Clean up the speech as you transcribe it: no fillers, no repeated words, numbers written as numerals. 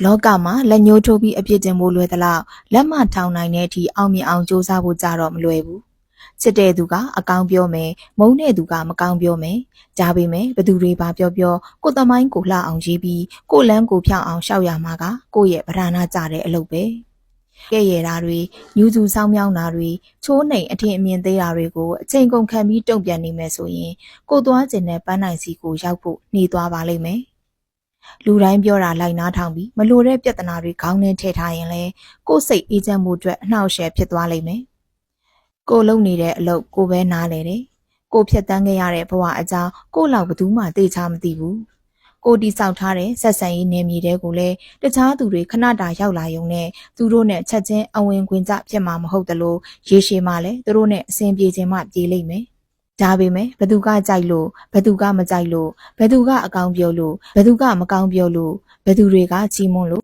လောကမှာလက်ညှိုးထိုးပြီးအပြစ်တင်ဖို့လွယ်သလောက်လက်မထောင်နိုင်တဲ့အထိအောင်မြင်အောင်စူးစမ်းဖို့ကြတော့မလွယ်ဘူးချစ်တဲ့သူကအကောင်းပြောမယ်မုန်းတဲ့သူကမကောင်းပြောမယ်ကြားပေမဲ့ဘသူတွေပါပြောကိုသမိုင်းကိုလှအောင်ရေးပြီးကိုလန်းကိုဖြောင်းအောင်ရှောက်ရမှာကကိုရဲ့ဗဒနာကြတဲ့အလုပ်ပဲကဲ့ရဲ့တာတွေညူးစုဆောင်းမြောင်းတာတွေချိုးနှိမ်အထင်အမြင်သေးတာတွေကိုအချိန်ကုန်ခံပြီးတုံ့ပြန်နေမယ်ဆိုရင်ကိုသွားကျင်တဲ့ပန်းနိုင်စီကိုရောက်ဖို့နှီးသွားပါလိမ့်မယ်လူတိုင်းပြောတာလိုက်နားထောင်ပြီးမလိုတဲ့ပြဿနာတွေခေါင်းထဲထည့်ထားရင်လဲကိုယ်စိတ်အေးချမ်းမှုအတွက်အနှောက်အယှက်ဖြစ်သွားလိမ့်မယ်ကိုလုံနေတဲ့အလုပ်ကိုပဲနားလေတယ်ကိုဖြတ်တန်းခဲ့ရတဲ့ဘဝအကြောင်းကိုလောက်ဘသူမှသိချမသိဘူးကိုတိဆောက်ထားတဲ့ဆက်ဆံရေးနယ်မြေတွေကိုလည်းတခြားသူတွေခဏတာရောက်လာရုံနဲ့သူတို့နဲ့ချက်ချင်းအဝင်ခွင်ကြဖြစ်မှာမဟုတ်တလို့ရေရှည်မှလည်းသူတို့နဲ့အဆင်ပြေခြင်းမှပြေးလိမ့်မယ်ဒါပေမဲ့ဘသူကကြိုက်လို့ဘသူကမကြိုက်လို့ဘသူကအကောင်းပြောလို့ဘသူကမကောင်းပြောလို့ဘသူတွေကချီးမွမ်းလို့